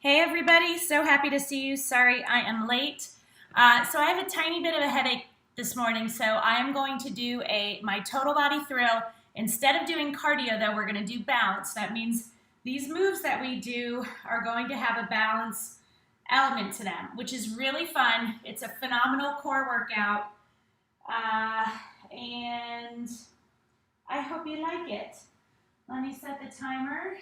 Hey everybody, so happy to see you. Sorry I am late. So I have a tiny bit of a headache this morning, so I am going to do my total body thrill. Instead of doing cardio though, we're going to do balance. That means these moves that we do are going to have a balance element to them, which is really fun. It's a phenomenal core workout, and I hope you like it. Let me set the timer.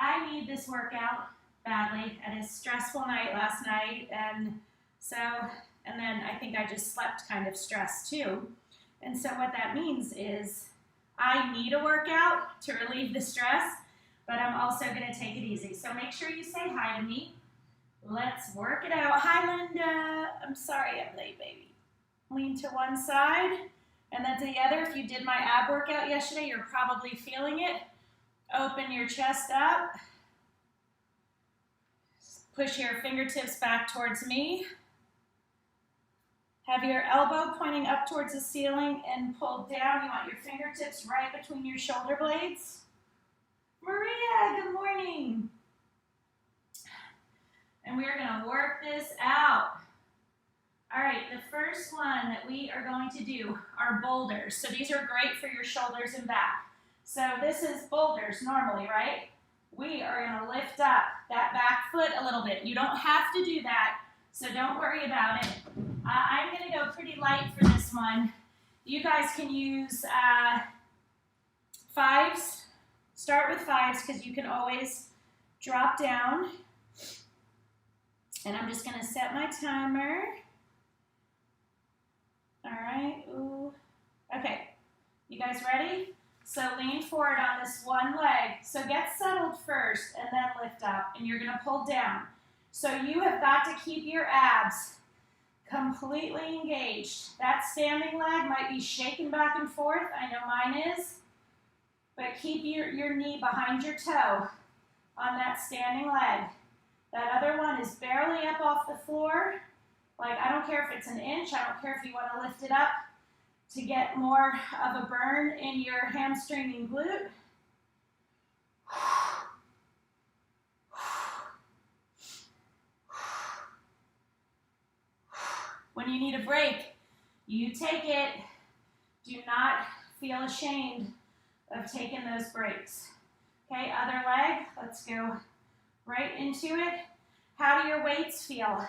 I need this workout badly. I had a stressful night last night, and then I think I just slept kind of stressed too. And so what that means is I need a workout to relieve the stress, but I'm also going to take it easy. So make sure you say hi to me. Let's work it out. Hi, Linda. I'm sorry I'm late, baby. Lean to one side and then to the other. If you did my ab workout yesterday, you're probably feeling it. Open your chest up. Push your fingertips back towards me. Have your elbow pointing up towards the ceiling and pulled down. You want your fingertips right between your shoulder blades. Maria, good morning. And we are going to work this out. All right, the first one that we are going to do are boulders. So these are great for your shoulders and back. So this is boulders normally, right? We are going to lift up that back foot a little bit. You don't have to do that, so don't worry about it. I'm going to go pretty light for this one. You guys can use fives. Start with fives because you can always drop down. And I'm just going to set my timer. All right. Ooh. Okay. You guys ready? So lean forward on this one leg. So get settled first and then lift up. And you're going to pull down. So you have got to keep your abs completely engaged. That standing leg might be shaking back and forth. I know mine is. But keep your knee behind your toe on that standing leg. That other one is barely up off the floor. Like, I don't care if it's an inch. I don't care if you want to lift it up to get more of a burn in your hamstring and glute. When you need a break, you take it. Do not feel ashamed of taking those breaks. Okay, other leg, let's go right into it. How do your weights feel?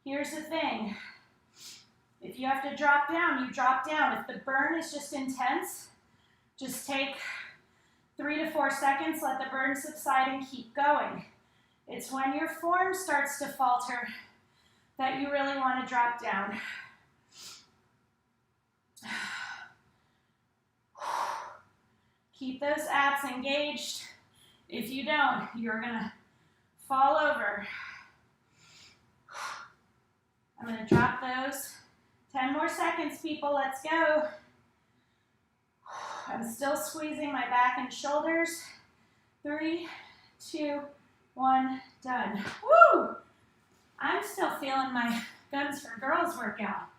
Here's the thing. If you have to drop down, you drop down. If the burn is just intense, just take 3 to 4 seconds, let the burn subside and keep going. It's when your form starts to falter that you really want to drop down. Keep those abs engaged. If you don't, you're going to fall over. I'm going to drop those. 10 more seconds, people. Let's go. I'm still squeezing my back and shoulders. 3, 2, 1, done. Woo! I'm still feeling my Guns for Girls workout.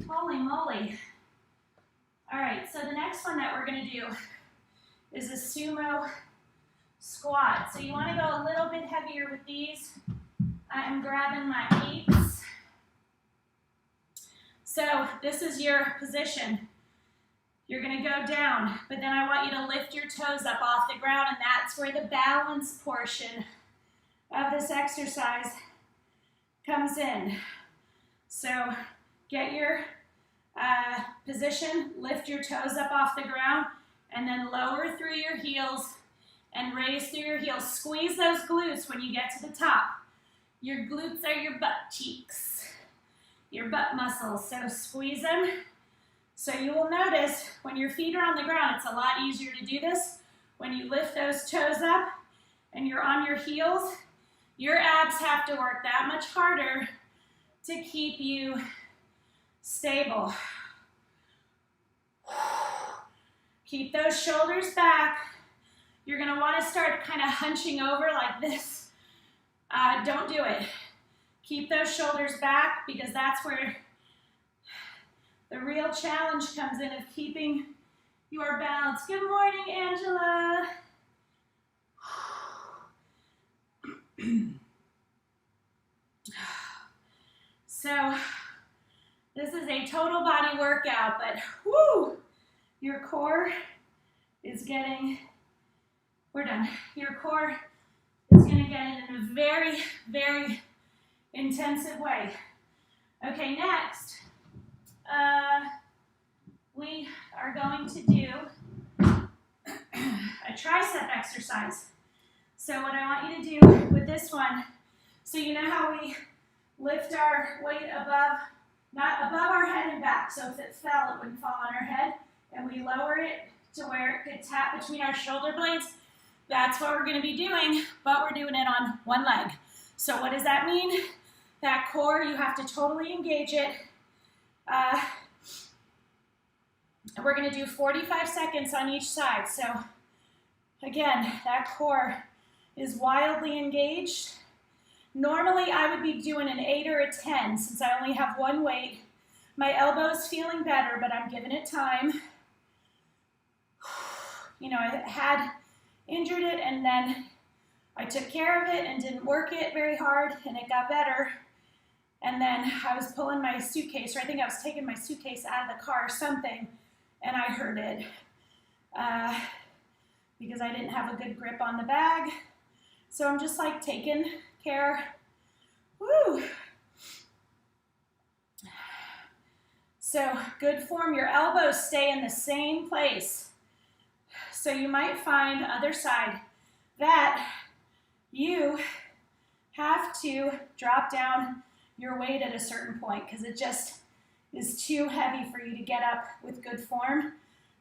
Holy moly. All right, so the next one that we're going to do is a Sumo Squat. So you want to go a little bit heavier with these. I'm grabbing my eights. So this is your position. You're going to go down, but then I want you to lift your toes up off the ground, and that's where the balance portion of this exercise comes in. So get your position, lift your toes up off the ground, and then lower through your heels and raise through your heels. Squeeze those glutes when you get to the top. Your glutes are your butt cheeks, your butt muscles, so squeeze them. So you will notice when your feet are on the ground, it's a lot easier to do this. When you lift those toes up and you're on your heels, your abs have to work that much harder to keep you stable. Keep those shoulders back. You're going to want to start kind of hunching over like this. Don't do it. Keep those shoulders back because that's where the real challenge comes in of keeping your balance. Good morning, Angela. So this is a total body workout, but whoo, your core is getting, we're done. Your core is going to get it in a very, very intensive way. Okay, next, we are going to do a tricep exercise. So what I want you to do with this one, so you know how we lift our weight above, not above our head and back, so if it fell, it wouldn't fall on our head, and we lower it to where it could tap between our shoulder blades. That's what we're going to be doing, but we're doing it on one leg. So what does that mean? That core, you have to totally engage it. We're going to do 45 seconds on each side. So again, that core is wildly engaged. Normally, I would be doing an 8 or a 10 since I only have one weight. My elbow's feeling better, but I'm giving it time. You know, I had injured it, and then I took care of it and didn't work it very hard, and it got better. And then I was pulling my suitcase, or I think I was taking my suitcase out of the car or something, and I hurt it because I didn't have a good grip on the bag. So I'm just like taking care. Woo! So good form. Your elbows stay in the same place. So you might find, other side, that you have to drop down your weight at a certain point because it just is too heavy for you to get up with good form.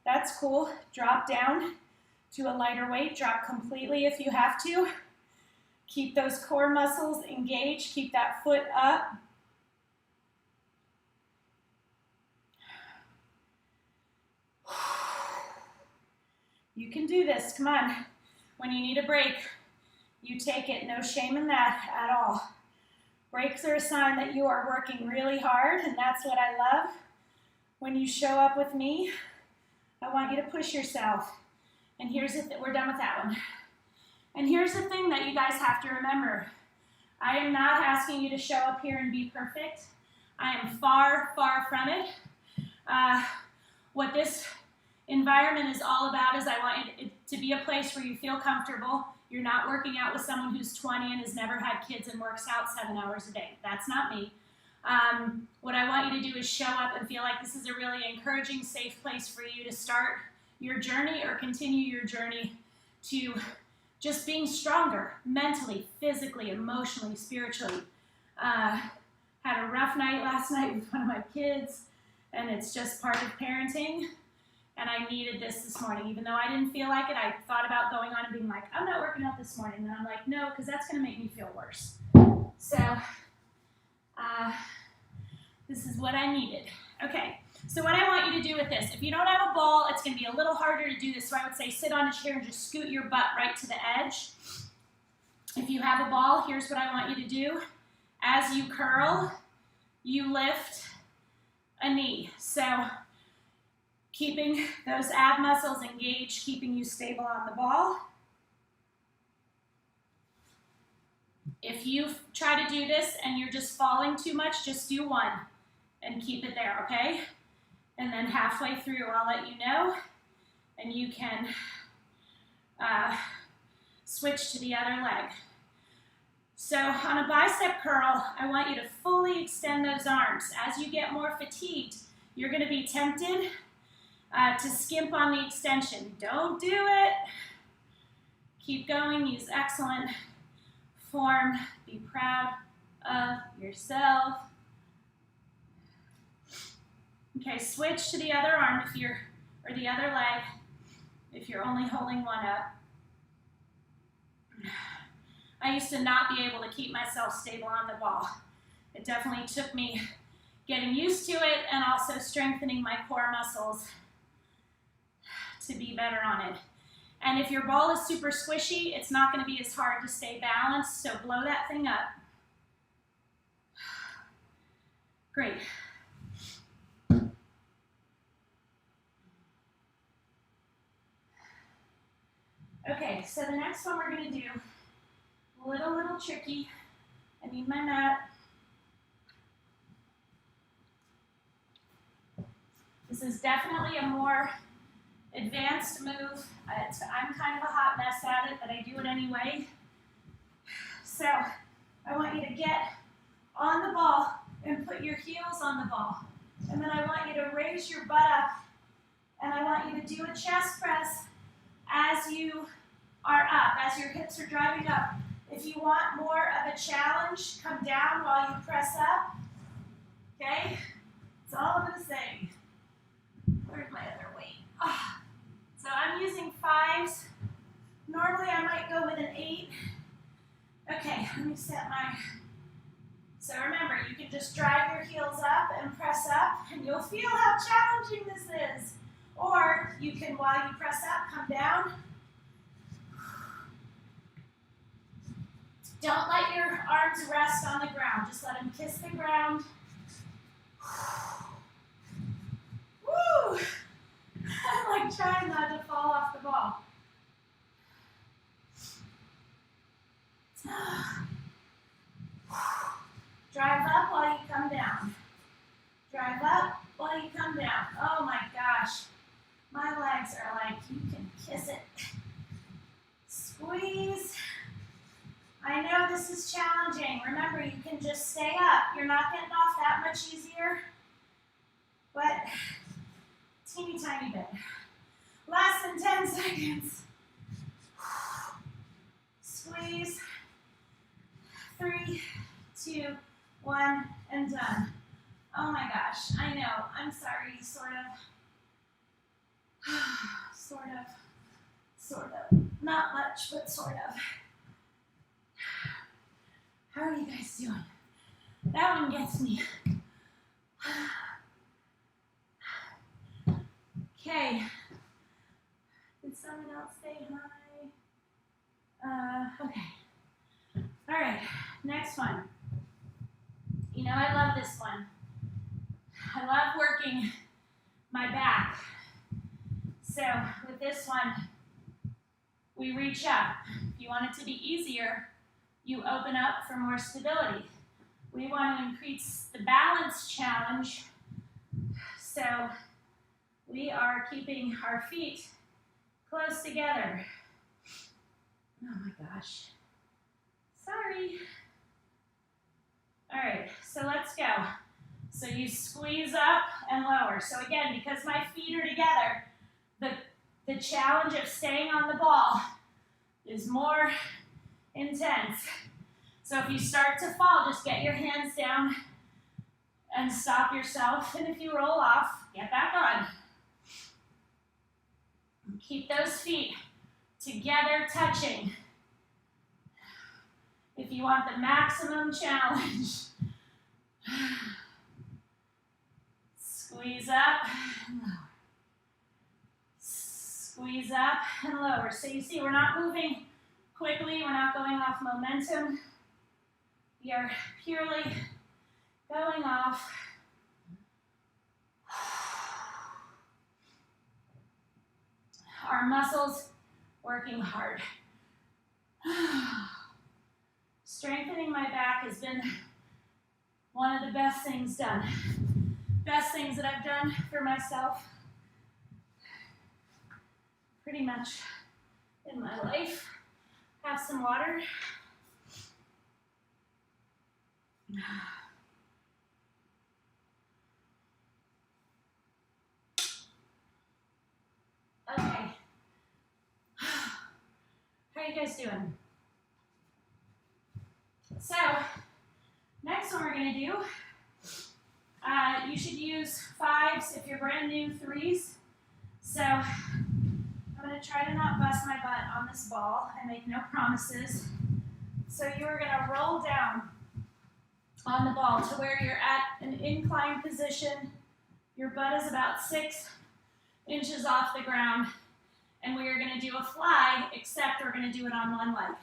That's cool. Drop down to a lighter weight. Drop completely if you have to. Keep those core muscles engaged. Keep that foot up. You can do this. Come on. When you need a break, you take it. No shame in that at all. Breaks are a sign that you are working really hard, and that's what I love. When you show up with me, I want you to push yourself. And here's the we're done with that one. And here's the thing that you guys have to remember. I am not asking you to show up here and be perfect. I am far, far from it. What this environment is all about is I want it to be a place where you feel comfortable. You're not working out with someone who's 20 and has never had kids and works out 7 hours a day. That's not me. What I want you to do is show up and feel like this is a really encouraging, safe place for you to start your journey or continue your journey to just being stronger mentally, physically, emotionally, spiritually. Had a rough night last night with one of my kids, and it's just part of parenting. And I needed this morning. Even though I didn't feel like it, I thought about going on and being like, I'm not working out this morning. And I'm like, no, because that's going to make me feel worse. So this is what I needed. Okay, so what I want you to do with this, if you don't have a ball, it's going to be a little harder to do this. So I would say sit on a chair and just scoot your butt right to the edge. If you have a ball, here's what I want you to do. As you curl, you lift a knee. So keeping those ab muscles engaged, keeping you stable on the ball. If you try to do this and you're just falling too much, just do one and keep it there, okay? And then halfway through, I'll let you know, and you can switch to the other leg. So on a bicep curl, I want you to fully extend those arms. As you get more fatigued, you're going to be tempted to skimp on the extension. Don't do it. Keep going. Use excellent form. Be proud of yourself. Okay, switch to the other arm or the other leg if you're only holding one up. I used to not be able to keep myself stable on the ball. It definitely took me getting used to it and also strengthening my core muscles to be better on it. And if your ball is super squishy, it's not going to be as hard to stay balanced, so blow that thing up. Great. Okay, so the next one we're going to do little tricky. I need my mat. This is definitely a more advanced move. I'm kind of a hot mess at it, but I do it anyway. So I want you to get on the ball and put your heels on the ball. And then I want you to raise your butt up, and I want you to do a chest press as you are up, as your hips are driving up. If you want more of a challenge, come down while you press up. Okay? That's all I'm going to say. Where's my other weight? So I'm using 5s. Normally I might go with an 8. Okay, let me set my... So remember, you can just drive your heels up and press up, and you'll feel how challenging this is. Or you can, while you press up, come down. Don't let your arms rest on the ground. Just let them kiss the ground. Woo! I'm like trying not to fall off the ball. Drive up while you come down. Drive up while you come down. Oh my gosh. My legs are like, you can kiss it. Squeeze. I know this is challenging. Remember, you can just stay up. You're not getting off that much easier, but teeny tiny bit. Less than 10 seconds. Squeeze. 3, 2, 1, and done. Oh my gosh, I know. I'm sorry, sort of. Not much, but sort of. How are you guys doing? That one gets me. Okay. Did someone else say hi? Okay. All right, next one. You know, I love this one. I love working my back. So with this one, we reach up. If you want it to be easier, you open up for more stability. We want to increase the balance challenge. So we are keeping our feet close together. Oh my gosh. Sorry. All right, so let's go. So you squeeze up and lower. So again, because my feet are together, the challenge of staying on the ball is more intense. So if you start to fall, just get your hands down and stop yourself. And if you roll off, get back on. Keep those feet together touching. If you want the maximum challenge, squeeze up and lower. Squeeze up and lower. So you see, we're not moving quickly. We're not going off momentum. We are purely going off. Our muscles working hard. Strengthening my back has been one of the best things done. Best things that I've done for myself pretty much in my life. Have some water. Okay. How are you guys doing? So, next one we're going to do, you should use 5s if you're brand new, 3s. So, I'm going to try to not bust my butt on this ball. I make no promises. So you are going to roll down on the ball to where you're at an inclined position. Your butt is about 6 inches off the ground. And we are going to do a fly, except we're going to do it on one leg.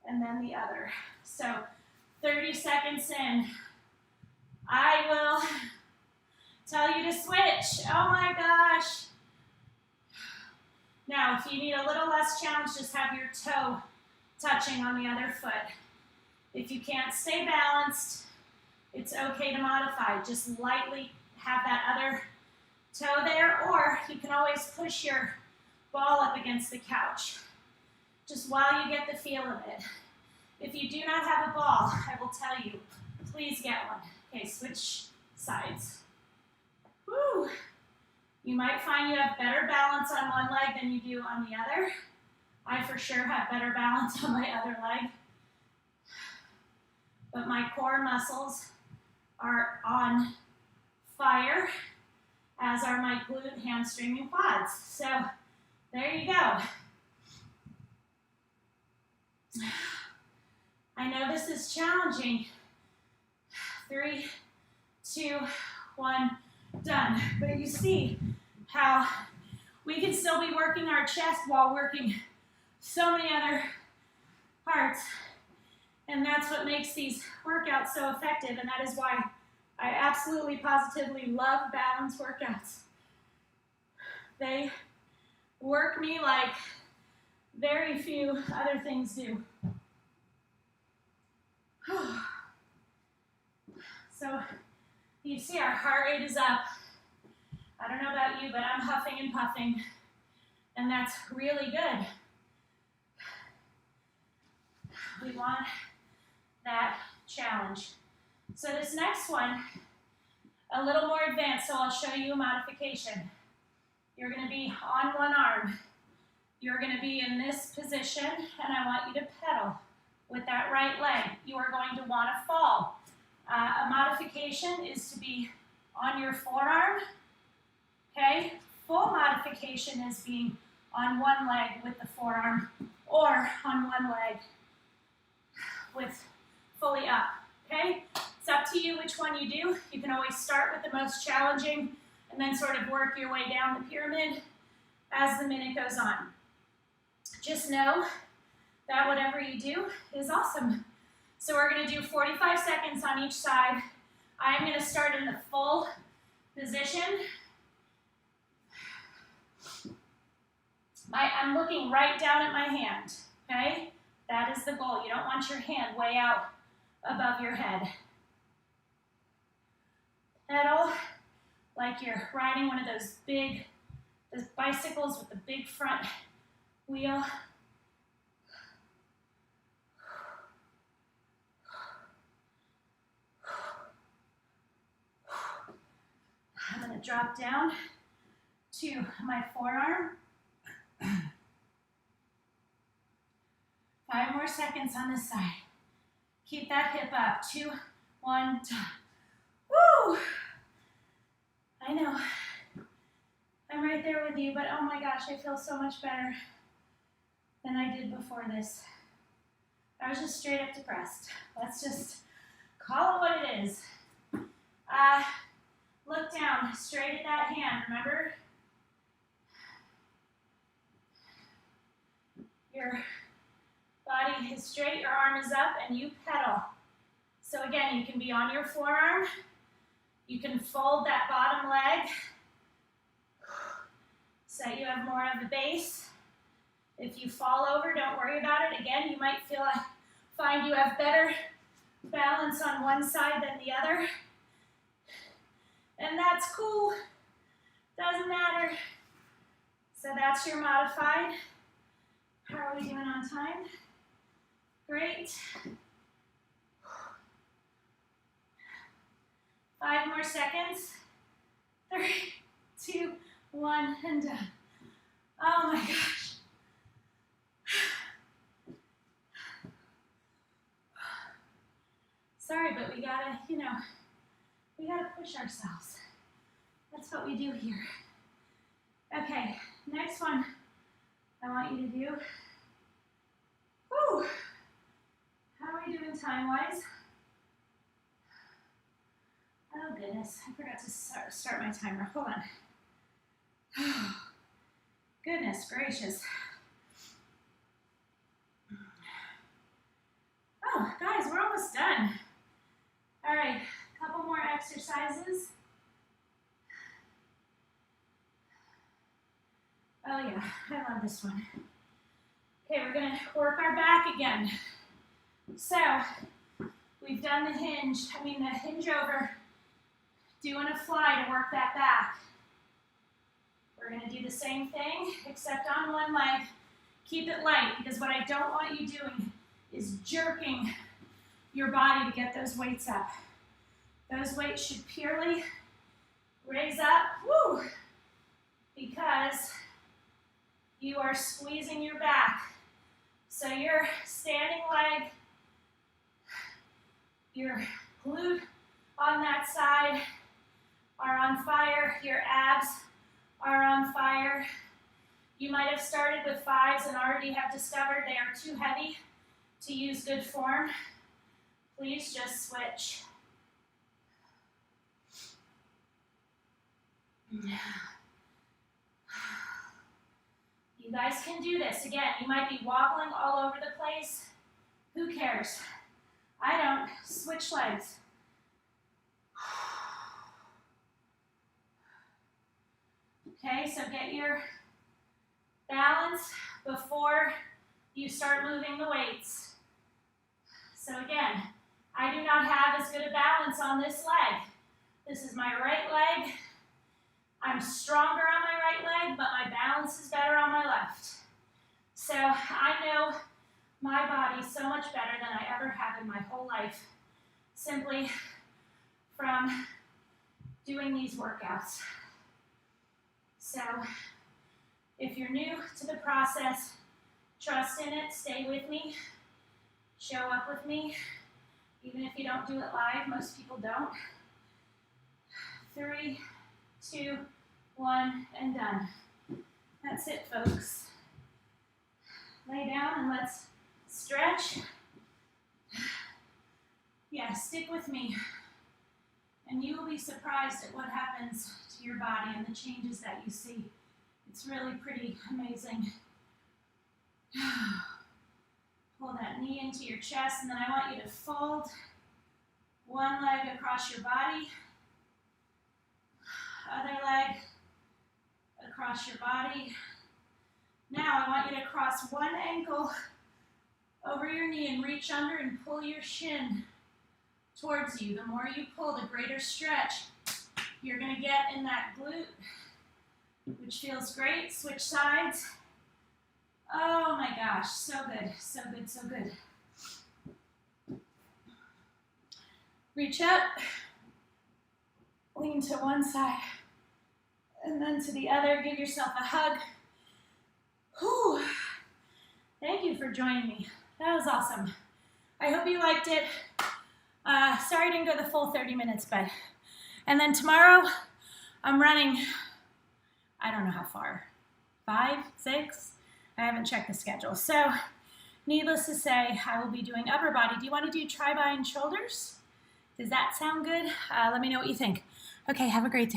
And then the other. So 30 seconds in, I will tell you to switch. Oh my gosh. Now, if you need a little less challenge, just have your toe touching on the other foot. If you can't stay balanced, it's okay to modify. Just lightly have that other toe there, or you can always push your ball up against the couch, just while you get the feel of it. If you do not have a ball, I will tell you, please get one. Okay, switch sides. Woo! You might find you have better balance on one leg than you do on the other. I for sure have better balance on my other leg. But my core muscles are on fire, as are my glute, hamstring, and quads. So there you go. I know this is challenging. 3, 2, 1, done. But you see how we can still be working our chest while working so many other parts. And that's what makes these workouts so effective. And that is why I absolutely, positively love balance workouts. They work me like very few other things do. So you see our heart rate is up. I don't know about you, but I'm huffing and puffing, and that's really good. We want that challenge. So this next one, a little more advanced, so I'll show you a modification. You're going to be on one arm. You're going to be in this position, and I want you to pedal with that right leg. You are going to want to fall. A modification is to be on your forearm, okay? Full modification is being on one leg with the forearm, or on one leg with fully up, okay? It's up to you which one you do. You can always start with the most challenging and then sort of work your way down the pyramid as the minute goes on. Just know that whatever you do is awesome. So we're going to do 45 seconds on each side. I'm going to start in the full position. I'm looking right down at my hand, okay? That is the goal. You don't want your hand way out above your head. Pedal like you're riding one of those bicycles with the big front wheel. I'm going to drop down to my forearm. 5 more seconds on this side. Keep that hip up. 2, 1, done. Woo! I know. I'm right there with you, but oh my gosh, I feel so much better than I did before this. I was just straight up depressed. Let's just call it what it is. Look down, straight at that hand, remember? Your body is straight, your arm is up, and you pedal. So again, you can be on your forearm. You can fold that bottom leg so that you have more of the base. If you fall over, don't worry about it. Again, you might find you have better balance on one side than the other. And that's cool. Doesn't matter. So that's your modified. How are we doing on time? Great. 5 more seconds. 3, 2, 1, and done. Oh my gosh. Sorry, but we gotta, we gotta push ourselves. That's what we do here. Okay, next one I want you to do. Whew. How are we doing time-wise? Oh goodness, I forgot to start my timer. Hold on. Goodness gracious. Oh, guys, we're almost done. All right, a couple more exercises. Oh yeah, I love this one. Okay, we're gonna work our back again. So, we've done the hinge over, doing a fly to work that back. We're gonna do the same thing, except on one leg. Keep it light, because what I don't want you doing is jerking your body to get those weights up. Those weights should purely raise up, woo, because you are squeezing your back. So your standing leg, your glute on that side are on fire, your abs are on fire. You might have started with 5s and already have discovered they are too heavy to use good form. Please just switch. You guys can do this. Again, you might be wobbling all over the place. Who cares? I don't. Switch legs. Okay, so get your balance before you start moving the weights. So again, I do not have as good a balance on this leg. This is my right leg. I'm stronger on my right leg, but my balance is better on my left. So I know my body so much better than I ever have in my whole life, simply from doing these workouts. So if you're new to the process, trust in it, stay with me, show up with me, even if you don't do it live. Most people don't. 3, 2, 1, and done. That's it, folks. Lay down and let's stretch. Yeah, stick with me. And you will be surprised at what happens to your body and the changes that you see. It's really pretty amazing. Pull that knee into your chest, and then I want you to fold one leg across your body, other leg across your body. Now I want you to cross one ankle over your knee and reach under and pull your shin towards you. The more you pull, the greater stretch you're going to get in that glute, which feels great. Switch sides. Oh my gosh, so good, so good, so good. Reach up, lean to one side, and then to the other. Give yourself a hug. Whew. Thank you for joining me. That was awesome. I hope you liked it. Sorry I didn't go the full 30 minutes, but. And then tomorrow, I'm running, I don't know how far, 5, 6? I haven't checked the schedule. So, needless to say, I will be doing upper body. Do you want to do tri-bi and shoulders? Does that sound good? Let me know what you think. Okay, have a great day.